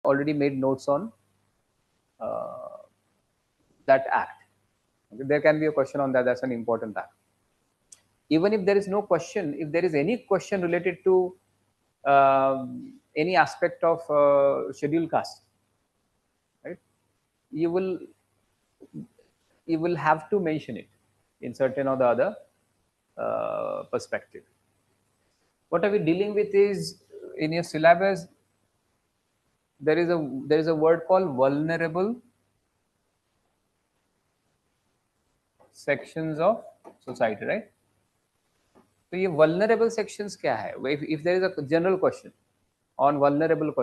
already made notes on that act. Okay? There can be a question on that. That's an important act. Even if there is no question, if there is any question related to any aspect of scheduled caste, right, you will have to mention it in certain or the other perspective. What are we dealing with is, in your syllabus, there is a word called vulnerable sections of society, right? So ये vulnerable sections क्या है? If there is a general question on vulnerable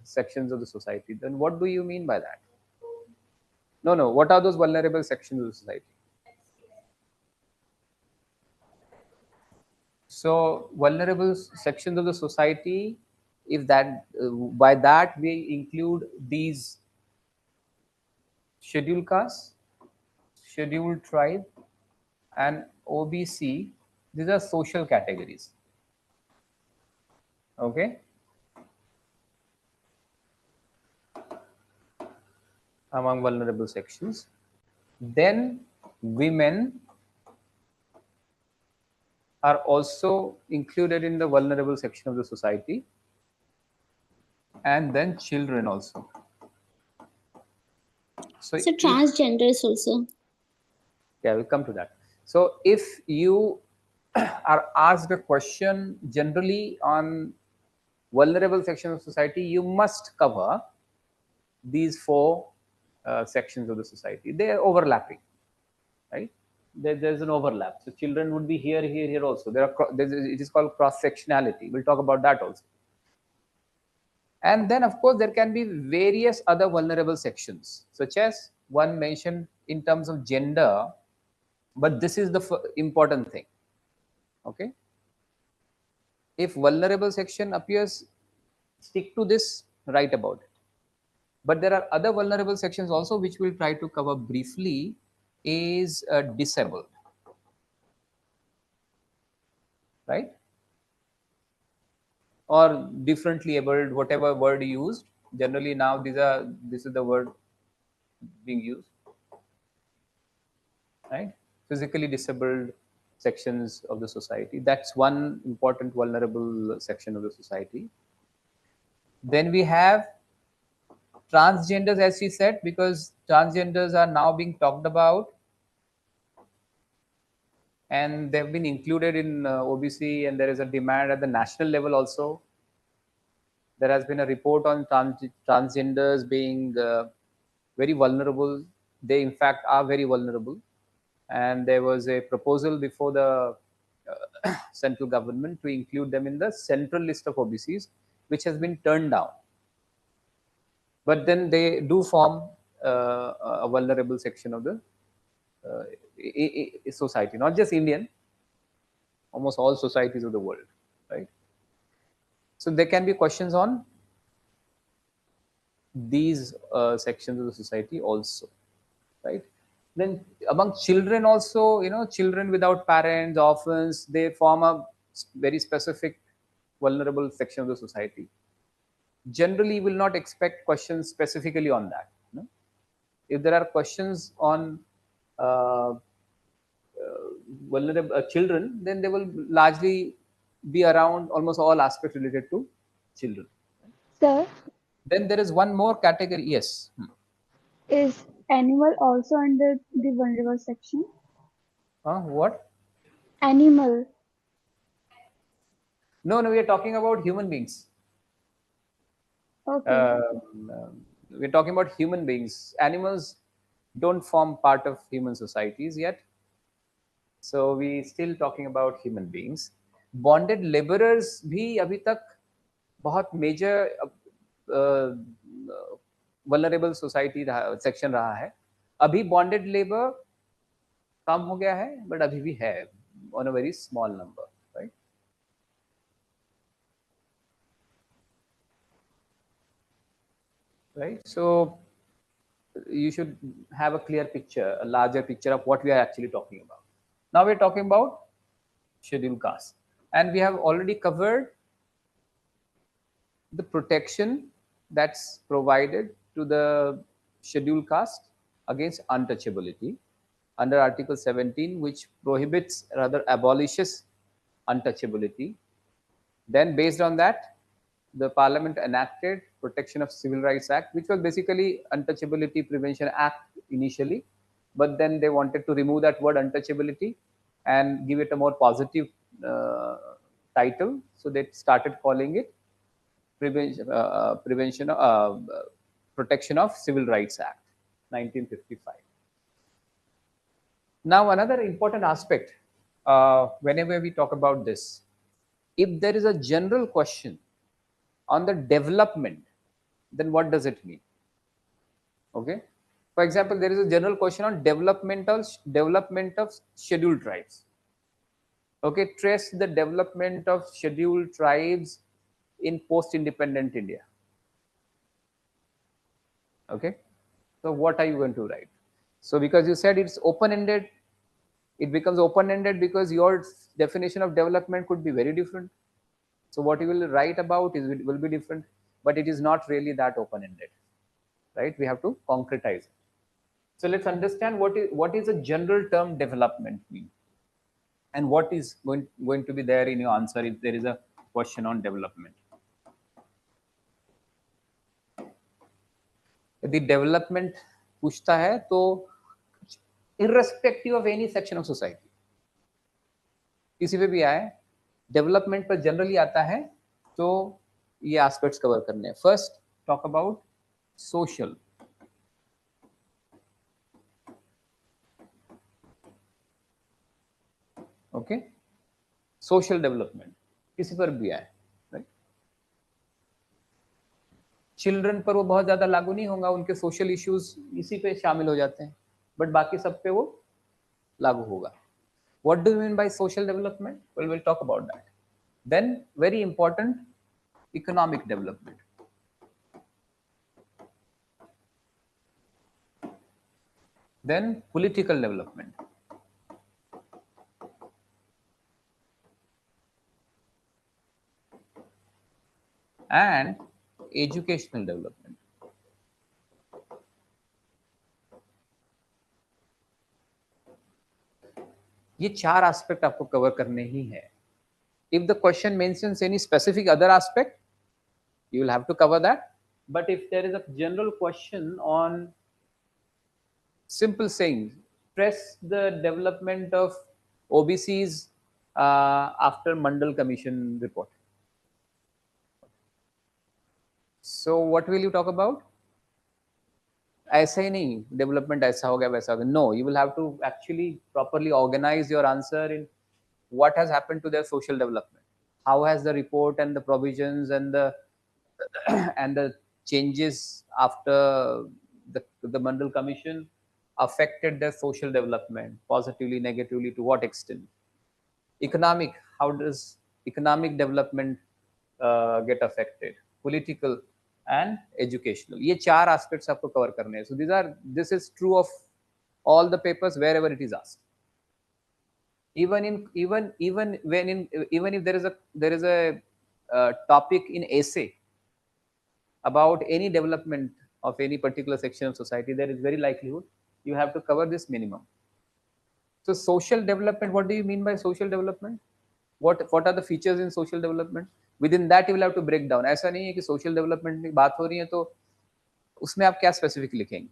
sections of the society, then what do you mean by that? No. What are those vulnerable sections of the society? So vulnerable sections of the society, if that by that we include these scheduled caste, scheduled tribe, and OBC. These are social categories. Okay. Among vulnerable sections. Then women are also included in the vulnerable section of the society, and then children also. So transgenders also. Yeah, we'll come to that. So if you are asked a question generally on vulnerable section of society, you must cover these four sections of the society. They are overlapping, right? There's an overlap. So children would be here, here, here also. It is called cross-sectionality. We'll talk about that also. And then, of course, there can be various other vulnerable sections, such as one mentioned in terms of gender, but this is the important thing. Okay. If vulnerable section appears, stick to this, write about it. But there are other vulnerable sections also, which we'll try to cover briefly, is disabled. Right? Or differently abled, whatever word used. Generally now this is the word being used. Right? Physically disabled sections of the society. That's one important vulnerable section of the society. Then we have transgenders, as she said, because transgenders are now being talked about and they've been included in OBC, and there is a demand at the national level also. There has been a report on transgenders being very vulnerable. They in fact are very vulnerable, and there was a proposal before the central government to include them in the central list of OBCs, which has been turned down. But then they do form a vulnerable section of the society, not just Indian, almost all societies of the world, right? So there can be questions on these sections of the society also, right? Then among children also, children without parents, orphans, they form a very specific vulnerable section of the society. Generally, will not expect questions specifically on that. If there are questions on vulnerable children, then they will largely be around almost all aspects related to children. Sir, then there is one more category. Yes. Is animal also under the vulnerable section? What? Animal. No, we are talking about human beings. Okay. We're talking about human beings. Animals don't form part of human societies yet. So we still talking about human beings. Bonded laborers भी अभी तक बहुत major vulnerable society section रहा है. अभी bonded labor कम हो गया है, but अभी भी है on a very small number, right? Right. So you should have a clear picture, a larger picture of what we are actually talking about. Now we're talking about scheduled caste, and we have already covered the protection that's provided to the scheduled caste against untouchability under Article 17, which prohibits, rather abolishes untouchability. Then based on that, the parliament enacted Protection of Civil Rights Act, which was basically Untouchability Prevention Act initially, but then they wanted to remove that word untouchability and give it a more positive uh, title. So they started calling it Prevention Protection of Civil Rights Act, 1955. Now, another important aspect, whenever we talk about this, if there is a general question on the development, then what does it mean? Okay. For example, there is a general question on development of scheduled tribes. Okay, trace the development of scheduled tribes in post-independent India. Okay, so what are you going to write? So because you said it's open-ended, it becomes open-ended because your definition of development could be very different. So what you will write about is it will be different, but it is not really that open-ended, right? We have to concretize it. So let's understand what is a general term development mean, and what is going to be there in your answer if there is a question on development. यदि development पूछता है तो irrespective of any section of society, किसी पे भी आए, development पर generally आता है, तो ये एस्पेक्ट्स कवर करने हैं. First talk about social. Okay, social development किसी पर भी आए, राइट. चिल्ड्रन पर वो बहुत ज्यादा लागू नहीं होगा, उनके सोशल इश्यूज इसी पे शामिल हो जाते हैं, बट बाकी सब पे वो लागू होगा. What do you mean by social development? Well, we'll talk about that. Then, very important, economic development. Then, political development. And educational development. ये चार एस्पेक्ट आपको कवर करने ही है. If the question mentions any specific other aspect, you will have to cover that. But if there is a general question on simple saying, stress the development of OBCs after Mandal Commission report. So what will you talk about? ऐसा ही नहीं development ऐसा हो गया वैसा हो गया. No, you will have to actually properly organise your answer in what has happened to their social development, how has the report and the provisions and the and the changes after the Mandal Commission affected their social development positively, negatively, to what extent. Economic, how does economic development get affected, political and educational. ये चार aspects आपको cover करने हैं. So this is true of all the papers wherever it is asked. Even if there is a topic in essay about any development of any particular section of society, there is very likelihood you have to cover this minimum. So social development, what do you mean by social development? What are the features in social development? Within that you will have to break down. ऐसा नहीं है कि social development की बात हो रही है तो उसमें आप क्या specific लिखेंगे.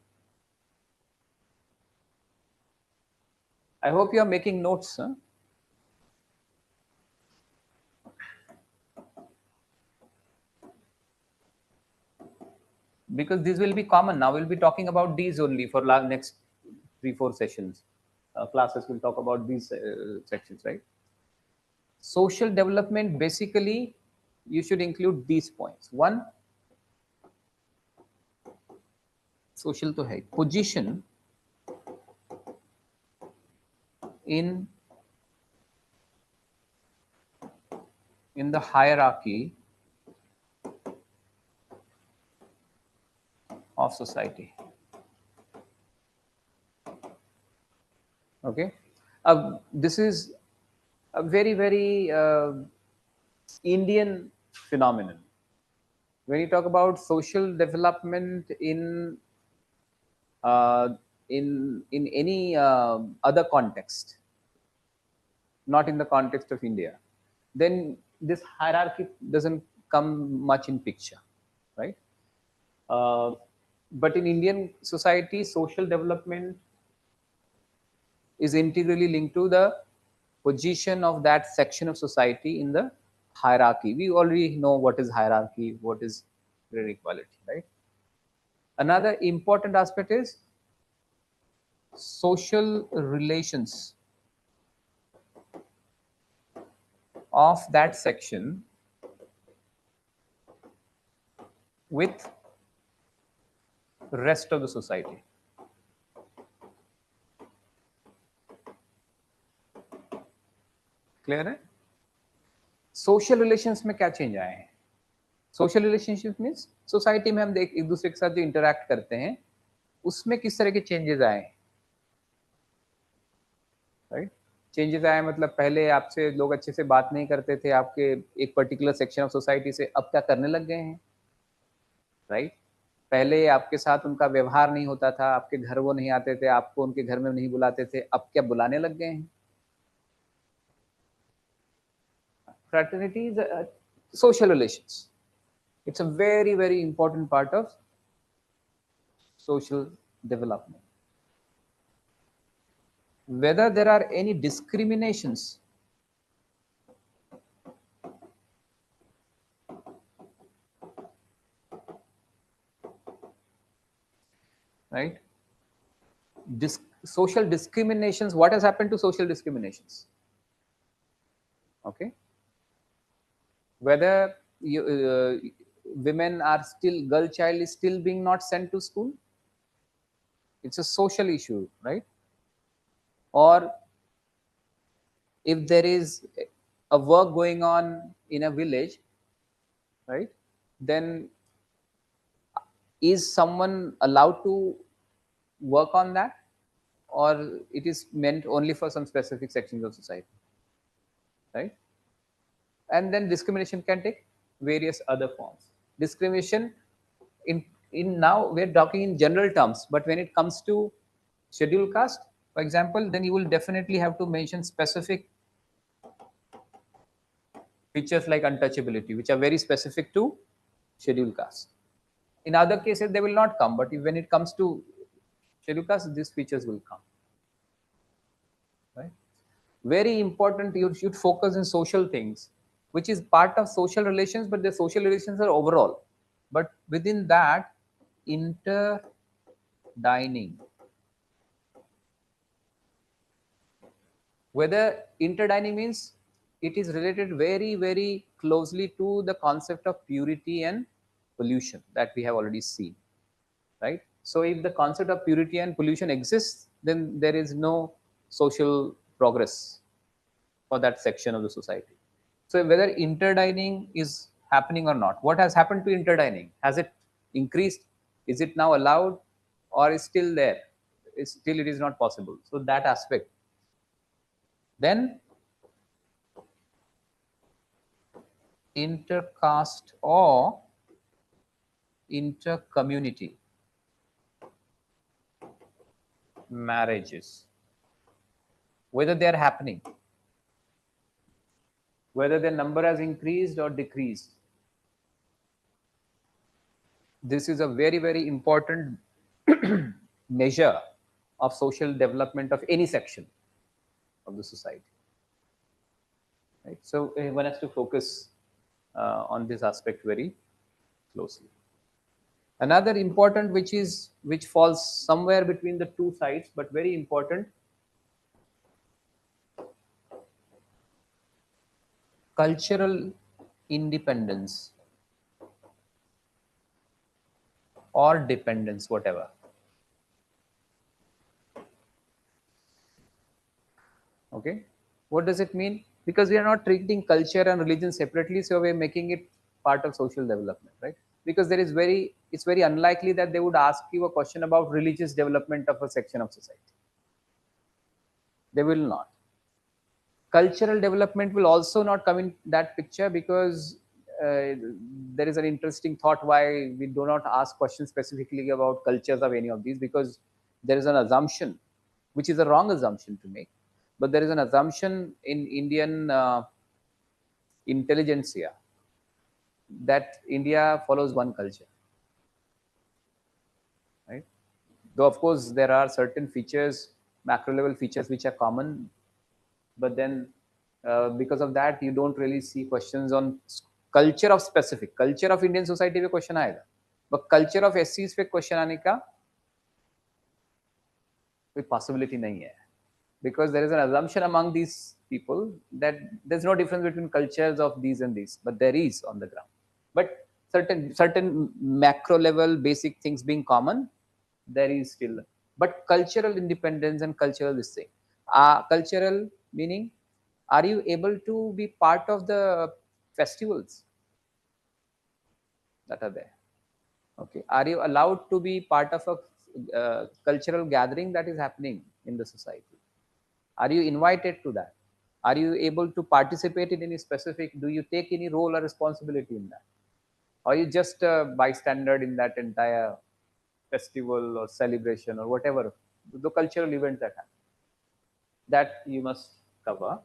I hope you are making notes. Huh? Because this will be common. Now we'll be talking about these only for next 3-4 sessions. Classes will talk about these sections, right? Social development, basically, you should include these points. One, social to hai, position in the hierarchy of society. Okay, this is a very Indian phenomenon. When you talk about social development uh, in any other context, not in the context of India, then this hierarchy doesn't come much in picture, right? Uh, but in Indian society, social development is integrally linked to the position of that section of society in the hierarchy. We already know what is hierarchy, what is gender equality, right? Another important aspect is social relations of that section with rest of the society. Clear है? Social relations में क्या change आए हैं? Social relationship means society में हम एक दूसरे के साथ जो इंटरेक्ट करते हैं उसमें किस तरह के चेंजेस आए हैं, राइट? चेंजेस आए मतलब पहले आपसे लोग अच्छे से बात नहीं करते थे आपके एक पर्टिकुलर सेक्शन ऑफ सोसाइटी से, अब क्या करने लग गए हैं, राइट? पहले आपके साथ उनका व्यवहार नहीं होता था, आपके घर वो नहीं आते थे, आपको उनके घर में नहीं बुलाते थे, अब क्या बुलाने लग गए हैं? Fraternity is social relations. It's a very, very important part of social development. Whether there are any discriminations, right? Social discriminations, what has happened to social discriminations? Okay. Whether women are still, girl child is still being not sent to school, it's a social issue, right? Or if there is a work going on in a village, right, then is someone allowed to work on that, or it is meant only for some specific sections of society, right? And then discrimination can take various other forms. Discrimination in now we're talking in general terms, but when it comes to scheduled caste, for example, then you will definitely have to mention specific features like untouchability, which are very specific to scheduled caste. In other cases, they will not come, but when it comes to scheduled caste, these features will come. Right? Very important, you should focus on social things, which is part of social relations, but the social relations are overall. But within that, interdining. Whether interdining means it is related very, very closely to the concept of purity and pollution that we have already seen, right? So if the concept of purity and pollution exists, then there is no social progress for that section of the society. So whether interdining is happening or not, what has happened to interdining? Has it increased? Is it now allowed, or is still there? Still it is not possible. So that aspect. Then intercaste or intercommunity marriages, whether they are happening, whether their number has increased or decreased. This is a very, very important measure of social development of any section of the society. Right? So one has to focus on this aspect very closely. Another important, which falls somewhere between the two sides, but very important, cultural independence or dependence, whatever. Okay, what does it mean? Because we are not treating culture and religion separately, so we're making it part of social development, right? Because it's very unlikely that they would ask you a question about religious development of a section of society. They will not. Cultural development will also not come in that picture, because there is an interesting thought why we do not ask questions specifically about cultures of any of these, because there is an assumption, which is a wrong assumption to make, but there is an assumption in Indian intelligentsia that India follows one culture, right? Though of course there are certain features, macro level features which are common, but then because of that you don't really see questions on culture of specific culture of Indian society पे question आएगा, but culture of SCs पे question आने का कोई possibility नहीं है, because there is an assumption among these people that there's no difference between cultures of these and these, but there is on the ground. But certain macro level basic things being common, there is still. But cultural independence and cultural this thing, cultural meaning, are you able to be part of the festivals that are there? Okay, are you allowed to be part of a cultural gathering that is happening in the society? Are you invited to that? Are you able to participate in any specific? Do you take any role or responsibility in that? Or are you just a bystander in that entire festival or celebration or whatever the cultural event that happens? That you must cover.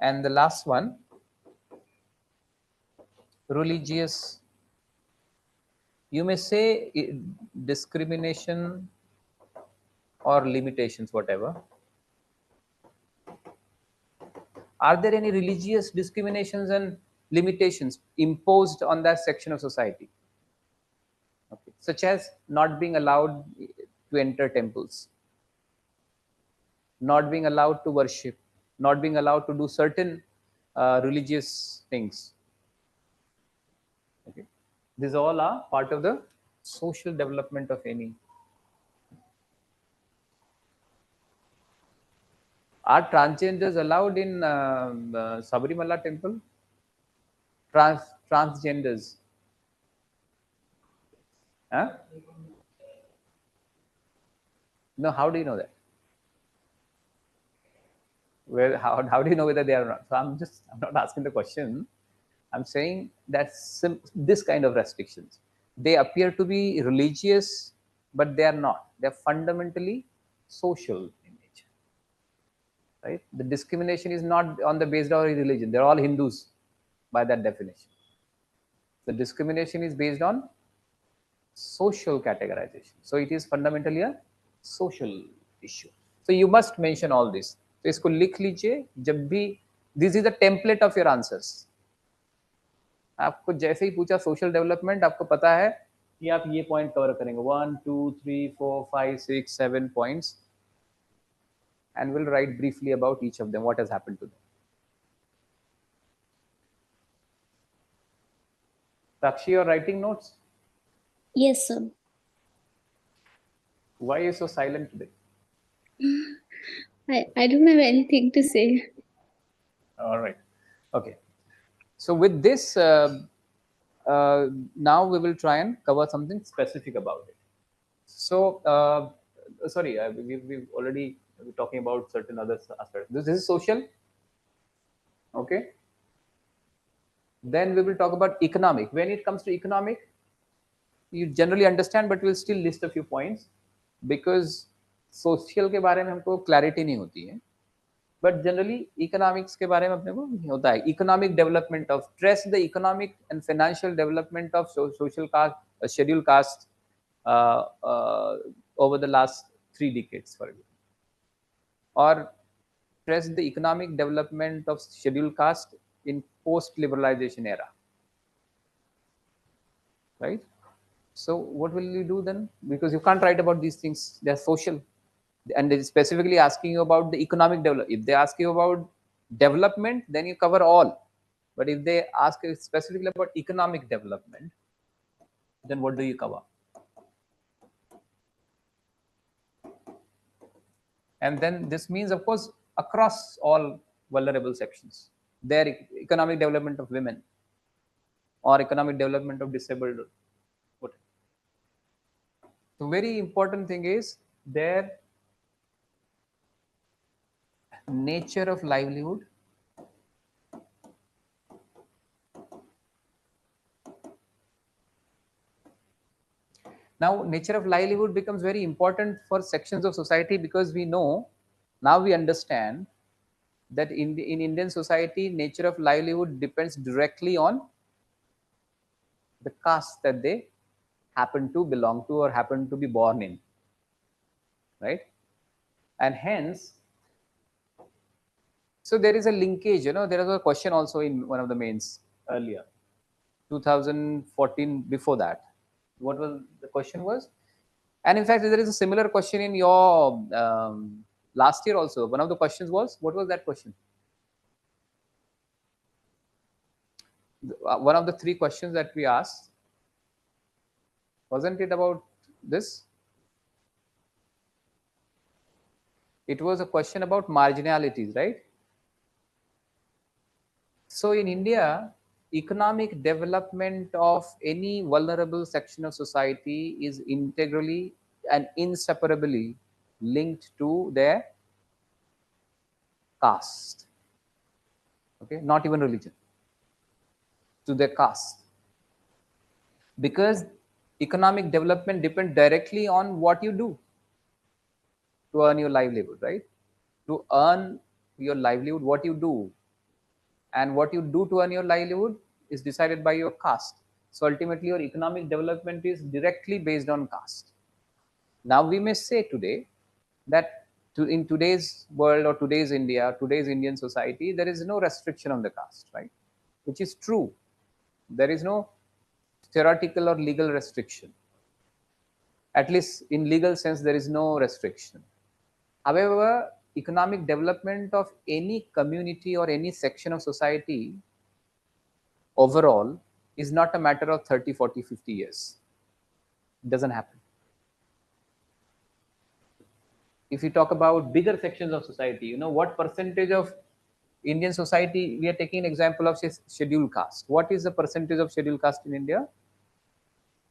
And the last one, religious, you may say discrimination or limitations, whatever. Are there any religious discriminations and limitations imposed on that section of society? Okay. Such as not being allowed to enter temples, not being allowed to worship, not being allowed to do certain religious things. Okay. These all are part of the social development of any. Are transgenders allowed in Sabrimala temple? Transgenders. Huh? No, how do you know that? Where how do you know whether they are not? So I'm not asking the question. I'm saying that this kind of restrictions, they appear to be religious, but they are not. They're fundamentally social in nature, right? The discrimination is not on the basis of religion. They're all Hindus by that definition. The discrimination is based on social categorization. So it is fundamentally a social issue. So you must mention all this. तो इसको लिख लीजिए जब भी. This is the template of your answers. आपको जैसे ही पूछा social development, आपको पता है कि आप ये पॉइंट कवर करेंगे 1 2 3 4 5 6 7 points, and we'll write briefly about each of them, what has happened to them. Sakshi, you're writing notes? Yes, sir. Why are you so silent today? I don't have anything to say. All right. Okay. So with this, now we will try and cover something specific about it. So, sorry, we've already been talking about certain other aspects. This is social. Okay. Then we will talk about economic. When it comes to economic, you generally understand, but we'll still list a few points, because social के बारे में हमको clarity नहीं होती है, but generally economics के बारे में अपने को होता है. Economic development of, stress the economic and financial development of social caste, scheduled caste over the last 3 decades, for example, or stress the economic development of scheduled caste in post-liberalization era, right? So what will you do then? Because you can't write about these things, they're social. And they're specifically asking you about the economic development. If they ask you about development, then you cover all. But if they ask you specifically about economic development, then what do you cover? And then this means, of course, across all vulnerable sections, their economic development of women or economic development of disabled. So very important thing is their nature of livelihood, Now, nature of livelihood becomes very important for sections of society because we know, now we understand that in Indian society, nature of livelihood depends directly on the caste that they happen to belong to or happen to be born in, right? And hence, so there is a linkage, there was a question also in one of the mains earlier, 2014, before that. What was the question was? And in fact, there is a similar question in your last year also. One of the questions was, what was that question? One of the three questions that we asked, wasn't it about this? It was a question about marginalities, right? So in India, economic development of any vulnerable section of society is integrally and inseparably linked to their caste. Okay, not even religion, to their caste. Because economic development depends directly on what you do to earn your livelihood, right? To earn your livelihood, what you do, and what you do to earn your livelihood is decided by your caste. So ultimately, your economic development is directly based on caste. Now, we may say today that in today's world or today's India, today's Indian society, there is no restriction on the caste, right? Which is true. There is no theoretical or legal restriction. At least in legal sense, there is no restriction. However, economic development of any community or any section of society overall is not a matter of 30, 40, 50 years. It doesn't happen. If you talk about bigger sections of society, what percentage of Indian society, we are taking an example of say, scheduled caste. What is the percentage of scheduled caste in India?